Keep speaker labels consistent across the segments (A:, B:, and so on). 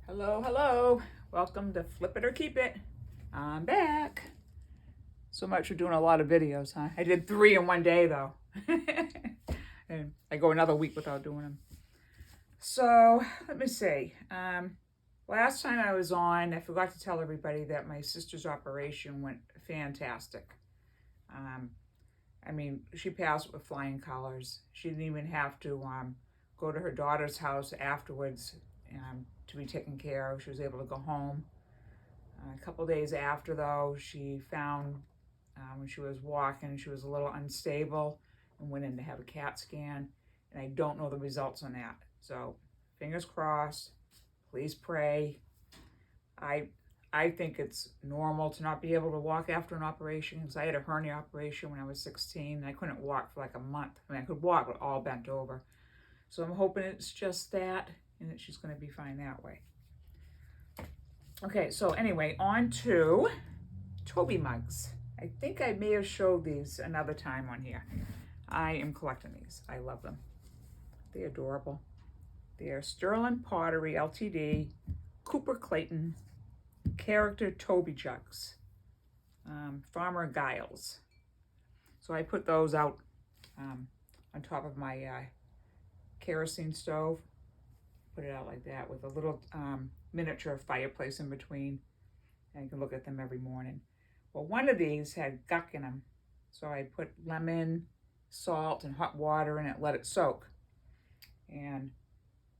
A: Hello, hello. Welcome to Flip It or Keep It. I'm back. So much for doing a lot of videos, huh? I did 3 in one day though. And I go another week without doing them. So let me see. Last time I was on, I forgot to tell everybody that my sister's operation went fantastic. I mean, she passed with flying colors. She didn't even have to go to her daughter's house afterwards to be taken care of. She was able to go home. A couple days after, though, she found when she was walking, she was a little unstable and went in to have a CAT scan. And I don't know the results on that. So, fingers crossed. Please pray. I think it's normal to not be able to walk after an operation because I had a hernia operation when I was 16 and I couldn't walk for like a month. I mean, I could walk but all bent over. So I'm hoping it's just that and that she's going to be fine that way. Okay, so anyway, on to Toby mugs. I think I may have showed these another time on here. I am collecting these. I love them. They're adorable. They're Sterling Pottery Ltd, Cooper Clayton, character Toby jugs, Farmer Giles. So I put those out on top of my kerosene stove. Put it out like that with a little miniature fireplace in between. And you can look at them every morning. Well, one of these had guck in them. So I put lemon, salt, and hot water in it, let it soak. And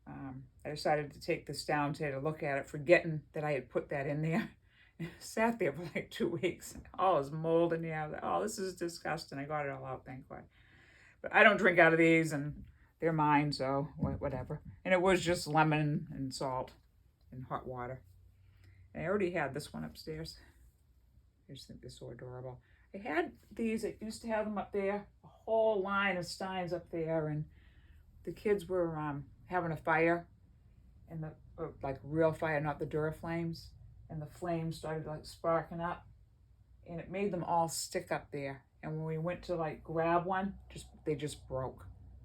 A: I decided to take this down today to look at it, forgetting that I had put that in there. It sat there for like 2 weeks. Oh, it was mold in there. Like, oh, this is disgusting. I got it all out, thank God. But I don't drink out of these, and they're mine, so whatever. And it was just lemon and salt and hot water. And I already had this one upstairs. I just think they're so adorable. I had these, I used to have them up there, a whole line of steins up there, and the kids were having a fire, and like real fire, not the Duraflames, and the flames started like sparking up, and it made them all stick up there. And when we went to like grab one, they just broke.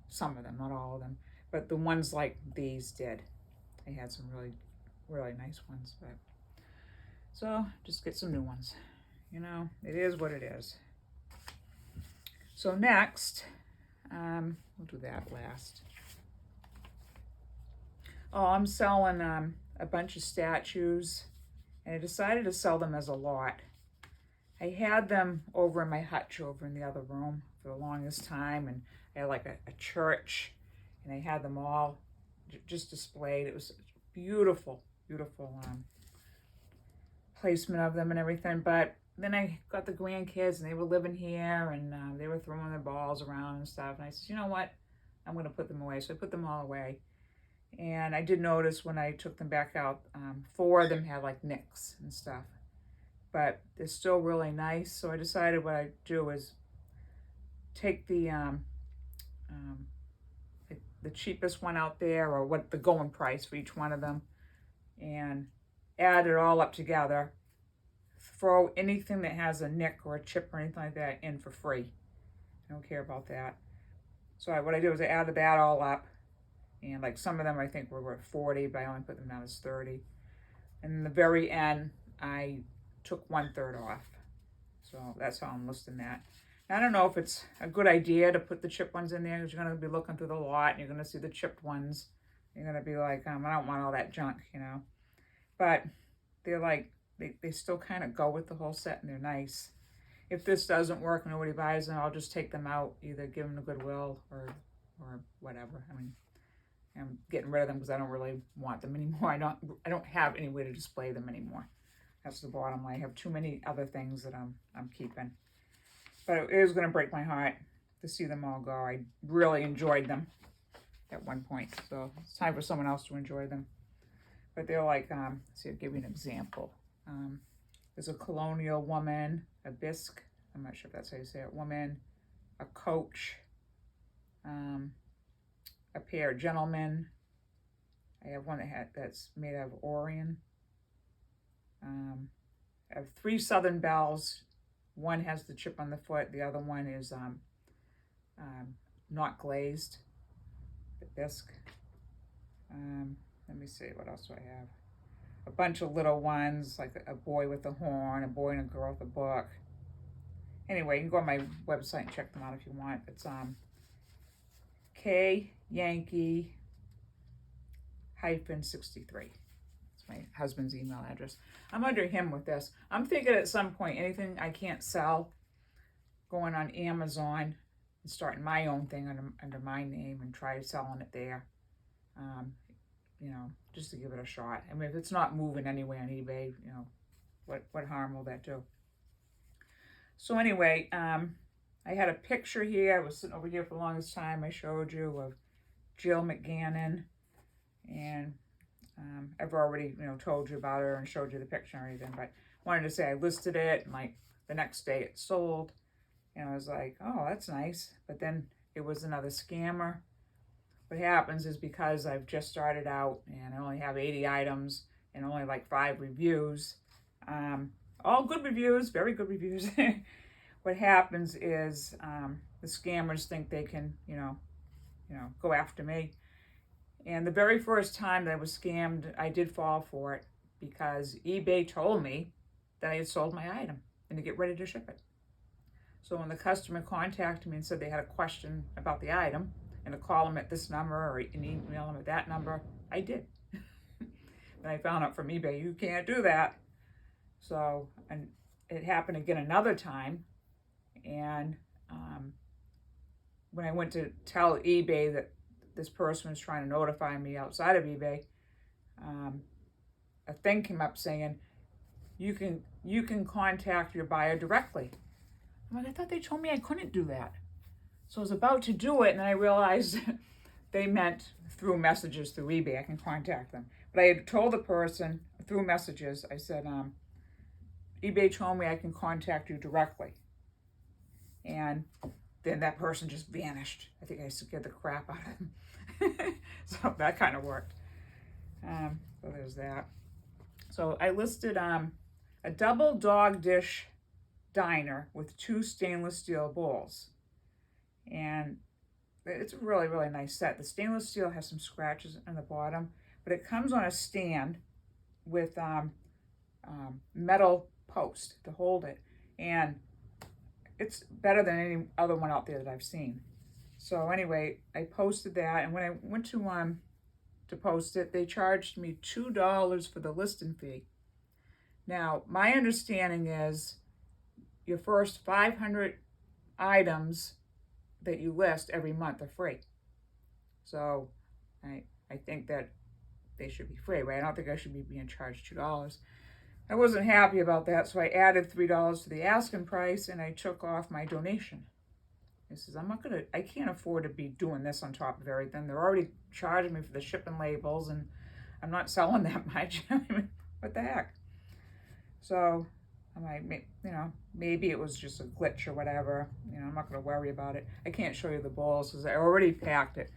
A: Some of them, not all of them, but the ones like these did. I had some really, really nice ones, but so just get some new ones. You know, it is what it is. So next, we'll do that last. Oh, I'm selling a bunch of statues, and I decided to sell them as a lot. I had them over in my hutch over in the other room for the longest time, and I had like a church, and I had them all just displayed. It was beautiful, beautiful placement of them and everything. But then I got the grandkids, and they were living here, and they were throwing their balls around and stuff. And I said, you know what? I'm going to put them away. So I put them all away. And I did notice when I took them back out, 4 of them had like nicks and stuff. But they're still really nice. So I decided what I'd do is take the cheapest one out there, or what the going price for each one of them, and add it all up together. Throw anything that has a nick or a chip or anything like that in for free. I don't care about that. So what I did was I added that all up, and like some of them I think were worth 40, but I only put them down as 30. And in the very end, I took 1/3 off. So that's how I'm listing that. Now, I don't know if it's a good idea to put the chipped ones in there, because you're going to be looking through the lot and you're going to see the chipped ones. You're going to be like, I don't want all that junk, you know. But they're like, they still kind of go with the whole set, and they're nice. If this doesn't work and nobody buys them, I'll just take them out, either give them to Goodwill or whatever. I mean, I'm getting rid of them because I don't really want them anymore. I don't have any way to display them anymore. That's the bottom line. I have too many other things that I'm keeping. But it is going to break my heart to see them all go. I really enjoyed them at one point. So it's time for someone else to enjoy them. But they're like, see, I'll give you an example. There's a colonial woman, a bisque, I'm not sure if that's how you say it, woman, a coach, a pair of gentlemen. I have one that's made out of Orion. I have 3 Southern Bells. One has the chip on the foot. The other one is not glazed, the bisque. Let me see, what else do I have? a bunch of little ones, like a boy with a horn, a boy and a girl with a book. Anyway, you can go on my website and check them out if you want. It's K Yankee -63. It's my husband's email address. I'm under him with this. I'm thinking at some point, anything I can't sell, going on Amazon and starting my own thing under my name and try selling it there. You know, just to give it a shot. I mean, if it's not moving anyway on eBay, you know, what harm will that do? So anyway, I had a picture here. I was sitting over here for the longest time. I showed you of Jill McGannon, and I've already, you know, told you about her and showed you the picture and everything, but wanted to say I listed it, and like the next day it sold, and I was like, oh, that's nice. But then it was another scammer. What happens is, because I've just started out and I only have 80 items and only like 5 reviews, all good reviews, very good reviews. What happens is the scammers think they can, you know, go after me. And the very first time that I was scammed, I did fall for it, because eBay told me that I had sold my item and to get ready to ship it. So when the customer contacted me and said they had a question about the item, and to call them at this number or an email them at that number, I did. Then I found out from eBay, you can't do that. So, and it happened again another time. And when I went to tell eBay that this person was trying to notify me outside of eBay, a thing came up saying, you can contact your buyer directly. I'm like, I thought they told me I couldn't do that. So I was about to do it, and I realized they meant through messages through eBay. I can contact them. But I had told the person through messages, I said, eBay told me I can contact you directly. And then that person just vanished. I think I scared the crap out of them. So that kind of worked. So there's that. So I listed a double dog dish diner with 2 stainless steel bowls. And it's a really, really nice set. The stainless steel has some scratches on the bottom, but it comes on a stand with metal post to hold it. And it's better than any other one out there that I've seen. So anyway, I posted that, and when I went to post it, they charged me $2 for the listing fee. Now, my understanding is your first 500 items that you list every month are free. So I think that they should be free, right? I don't think I should be being charged $2. I wasn't happy about that, so I added $3 to the asking price, and I took off my donation. I says, I can't afford to be doing this on top of everything. They're already charging me for the shipping labels, and I'm not selling that much. What the heck? So I'm like, you know, maybe it was just a glitch or whatever. You know, I'm not going to worry about it. I can't show you the bowls because I already packed it.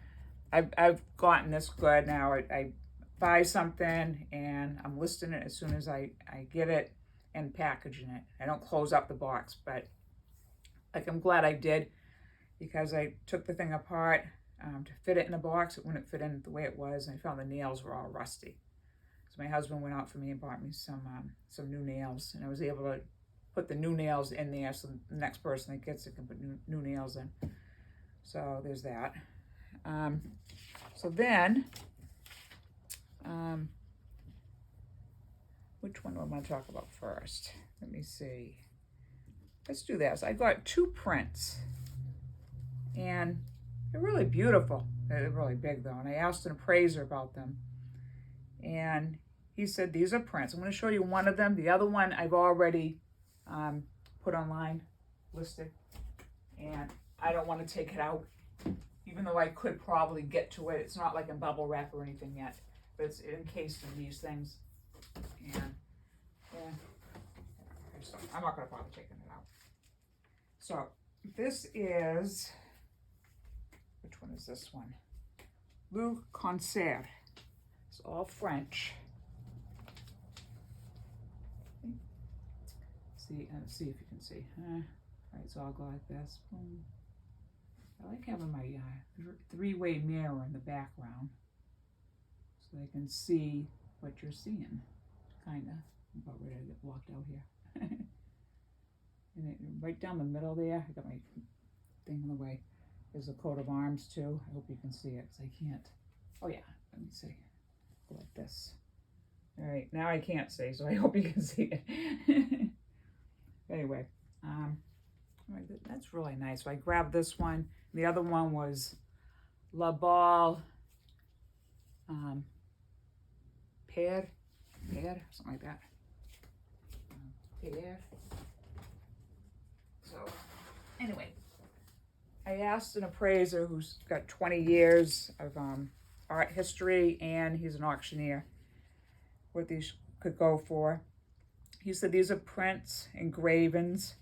A: I've gotten this good now. I buy something and I'm listing it as soon as I get it and packaging it. I don't close up the box, but like I'm glad I did, because I took the thing apart to fit it in the box. It wouldn't fit in the way it was, and I found the nails were all rusty. So my husband went out for me and bought me some new nails, and I was able to put the new nails in there so the next person that gets it can put new nails in. So there's that. So then, which one do I want to talk about first? Let me see. Let's do this. I got 2 prints, and they're really beautiful. They're really big though, and I asked an appraiser about them, and he said these are prints. I'm going to show you one of them. The other one I've already put online, listed, and I don't want to take it out, even though I could probably get to it. It's not like in bubble wrap or anything yet, but it's encased in these things. And yeah, I'm not going to bother taking it out. So this is, which one is this one? Le Concert. It's all French. See if you can see. All right, so I'll go like this. Boom. I like having my 3-way mirror in the background so they can see what you're seeing. kind of, I'm about ready to get blocked out here. And right down the middle there, I got my thing in the way. There's a coat of arms too. I hope you can see it, because I can't. Oh yeah, let me see. Go like this. All right, now I can't see, so I hope you can see it. Anyway, that's really nice. So I grabbed this one. The other one was La Ball Pear, something like that. Pear. So, anyway, I asked an appraiser who's got 20 years of art history, and he's an auctioneer, what these could go for. He said these are prints, engravings,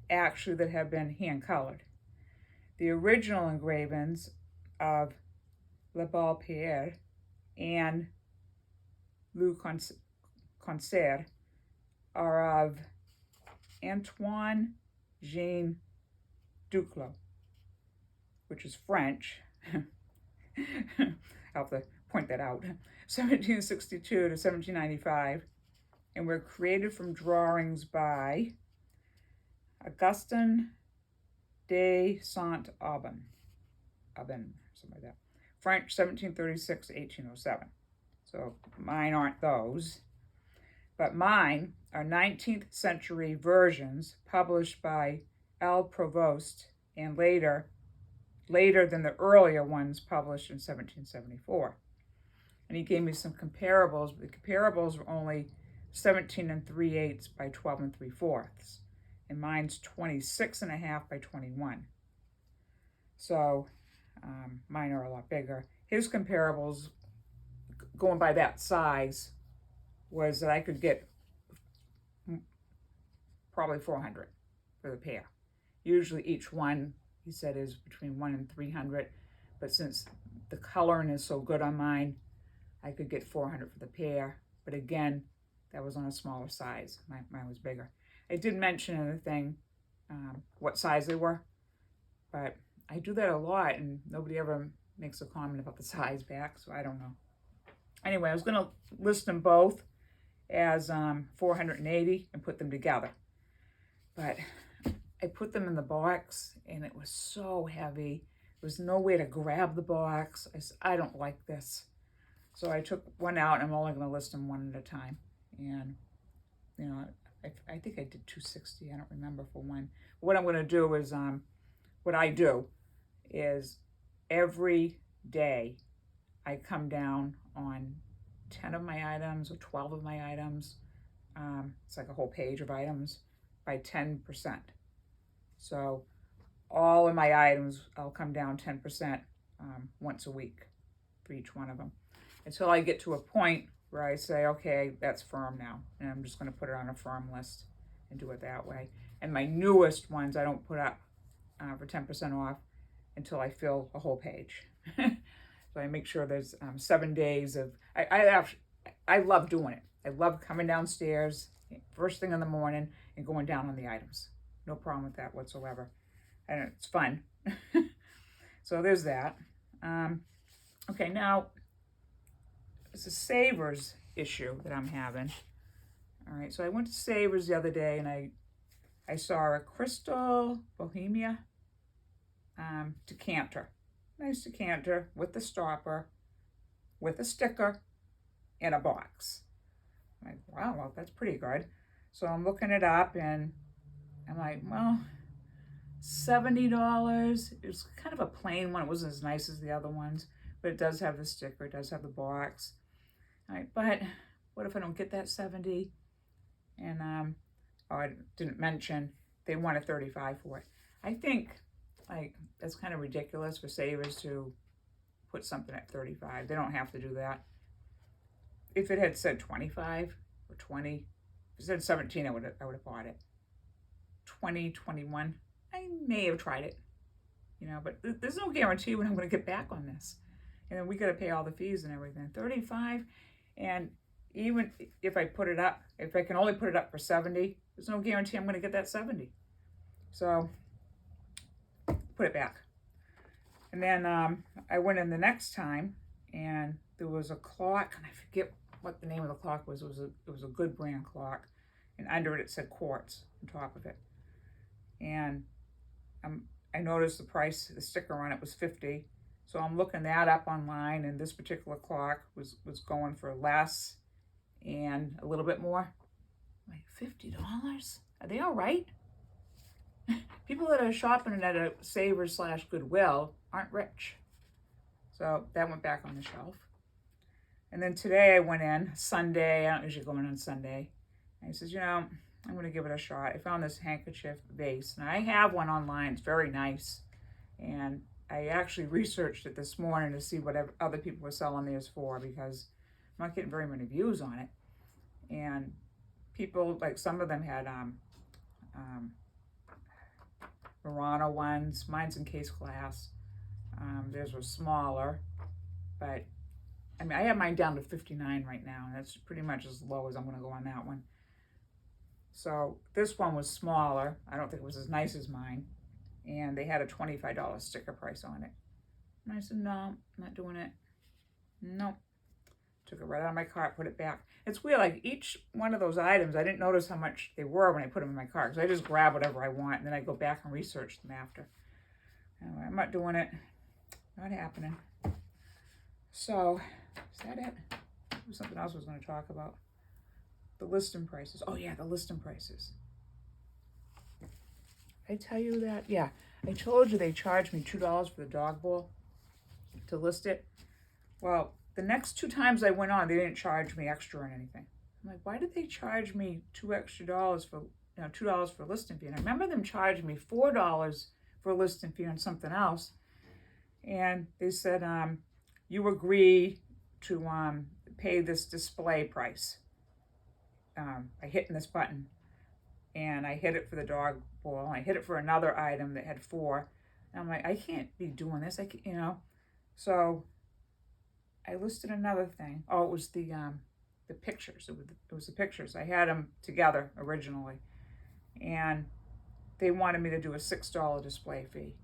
A: actually, that have been hand-colored. The original engravings of Le Bal Pierre and Le Concert are of Antoine Jean Duclos, which is French. I'll have to point that out. 1762 to 1795, and were created from drawings by Augustin de Saint-Aubin, something like that. French, 1736 to 1807. So mine aren't those, but mine are 19th century versions published by L. Provost, and later than the earlier ones published in 1774. And he gave me some comparables, but the comparables were only 17 3/8 by 12 3/4. And mine's 26.5 by 21. So mine are a lot bigger. His comparables, going by that size, was that I could get probably 400 for the pair. Usually each one, he said, is between 100 and 300, but since the coloring is so good on mine, I could get 400 for the pair. But again, that was on a smaller size. Mine was bigger. I did mention in the thing what size they were, but I do that a lot, and nobody ever makes a comment about the size back, so I don't know. Anyway, I was going to list them both as 480 and put them together, but I put them in the box, and it was so heavy. There was no way to grab the box. I said, I don't like this. So I took one out, and I'm only going to list them one at a time. And, you know, I think I did 260. I don't remember for one. What I'm going to do is, what I do is every day I come down on 10 of my items or 12 of my items. It's like a whole page of items by 10%. So all of my items, I'll come down 10% once a week for each one of them, until I get to a point where I say, okay, that's firm now, and I'm just going to put it on a firm list and do it that way. And my newest ones I don't put up for 10% off until I fill a whole page. So I make sure there's 7 days of, I love doing it. I love coming downstairs first thing in the morning and going down on the items. No problem with that whatsoever. And it's fun. So there's that. Okay, now it's a Savers issue that I'm having. All right, so I went to Savers the other day, and I saw a Crystal Bohemia decanter. Nice decanter with the stopper, with a sticker, and a box. I'm like, wow, well, that's pretty good. So I'm looking it up, and I'm like, well, $70. It was kind of a plain one. It wasn't as nice as the other ones, but it does have the sticker. It does have the box. All right, but what if I don't get that 70? And I didn't mention they wanted 35 for it. I think like that's kind of ridiculous for Savers to put something at 35. They don't have to do that. If it had said 25 or 20, if it said 17, I would have bought it. 20, 21, I may have tried it, you know, but there's no guarantee when I'm going to get back on this. And then we got to pay all the fees and everything. 35, and even if I put it up, if I can only put it up for 70, there's no guarantee I'm going to get that 70. So put it back. And then I went in the next time, and there was a clock, and I forget what the name of the clock was. It was a good brand clock, and under it said quartz on top of it. And I noticed the price, the sticker on it was $50. So I'm looking that up online, and this particular clock was going for less and a little bit more. I'm like, $50? Are they all right? People that are shopping at a Savers/Goodwill aren't rich. So that went back on the shelf. And then today I went in, Sunday, I don't usually go in on Sunday. And I says, I'm going to give it a shot. I found this handkerchief vase, and I have one online. It's very nice. And I actually researched it this morning to see what other people were selling theirs for, because I'm not getting very many views on it. And people, like some of them had Murano ones. Mine's in case glass. Theirs was smaller, but I mean, I have mine down to 59 right now, and that's pretty much as low as I'm going to go on that one. So this one was smaller. I don't think it was as nice as mine. And they had a $25 sticker price on it. And I said, no, I'm not doing it. Nope. Took it right out of my cart, put it back. It's weird, like each one of those items, I didn't notice how much they were when I put them in my cart, because I just grab whatever I want, and then I go back and research them after. Anyway, I'm not doing it. Not happening. So, is that it? There was something else I was going to talk about. The listing prices. Oh yeah, the listing prices. I tell you that? Yeah. I told you they charged me $2 for the dog bowl to list it. Well, the next 2 times I went on, they didn't charge me extra or anything. I'm like, why did they charge me $2 extra for, $2 for a listing fee? And I remember them charging me $4 for a listing fee on something else. And they said, you agree to pay this display price by hitting this button. And I hit it for the dog bowl. I hit it for another item that had 4. And I'm like, I can't be doing this. So I listed another thing. Oh, it was the pictures. It was the pictures. I had them together originally, and they wanted me to do a $6 display fee.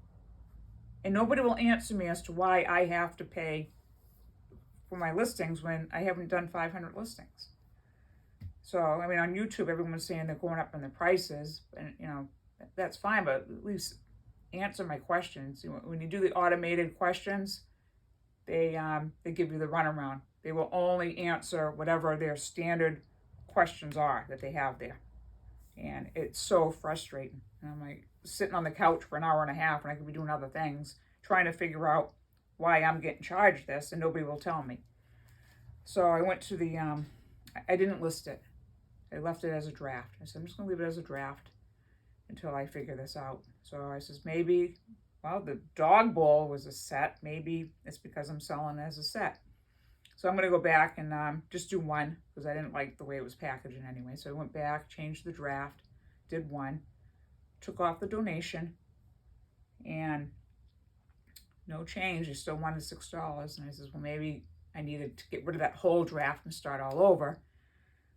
A: And nobody will answer me as to why I have to pay for my listings when I haven't done 500 listings. So, I mean, on YouTube, everyone's saying they're going up in the prices, and, that's fine, but at least answer my questions. When you do the automated questions, they give you the runaround. They will only answer whatever their standard questions are that they have there. And it's so frustrating. And I'm like sitting on the couch for an hour and a half, and I could be doing other things, trying to figure out why I'm getting charged this, and nobody will tell me. So I went to the, I didn't list it. I left it as a draft. I said, I'm just going to leave it as a draft until I figure this out. So I says, maybe, well, the dog bowl was a set. Maybe it's because I'm selling it as a set. So I'm going to go back and just do one, because I didn't like the way it was packaging anyway. So I went back, changed the draft, did one, took off the donation, and no change. They still wanted $6. And I says, well, maybe I needed to get rid of that whole draft and start all over.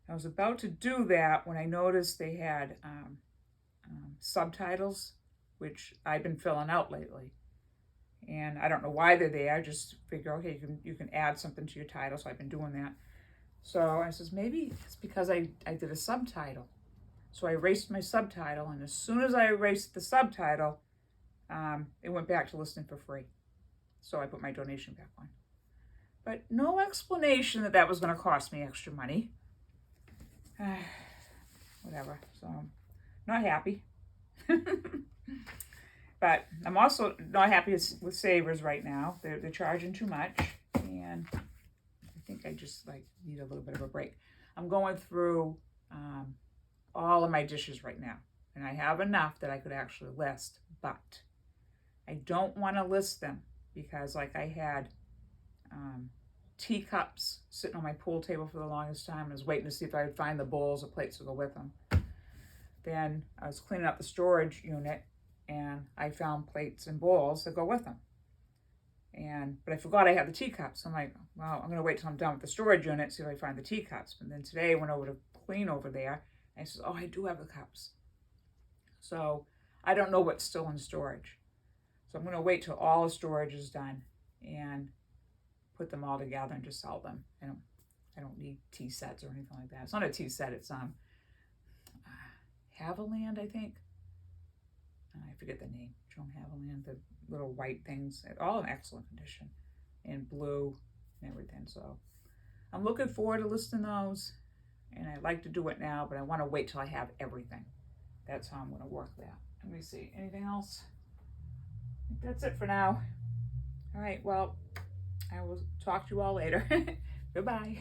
A: I was about to do that when I noticed they had subtitles, which I've been filling out lately. And I don't know why they're there. I just figure, okay, you can add something to your title. So I've been doing that. So I says, maybe it's because I did a subtitle. So I erased my subtitle. And as soon as I erased the subtitle, it went back to listing for free. So I put my donation back on. But no explanation that was going to cost me extra money. Whatever. So not happy. But I'm also not happy with Savers right now. They're charging too much, and I think I just need a little bit of a break. I'm going through all of my dishes right now, and I have enough that I could actually list, but I don't want to list them because I had teacups sitting on my pool table for the longest time. I was waiting to see if I would find the bowls or plates to go with them. Then I was cleaning up the storage unit, and I found plates and bowls that go with them. But I forgot I had the teacups. I'm like, well, I'm going to wait till I'm done with the storage unit, see if I find the teacups. And then today I went over to clean over there, and I said, oh, I do have the cups. So I don't know what's still in storage. So I'm going to wait till all the storage is done and put them all together and just sell them. And I don't need tea sets or anything like that. It's not a tea set. It's Haviland, I think. I forget the name. Joan Haviland. The little white things, all in excellent condition, and blue and everything. So I'm looking forward to listing those, and I'd like to do it now, but I want to wait till I have everything. That's how I'm going to work that. Let me see. Anything else? I think that's it for now. All right. Well, I will talk to you all later. Goodbye.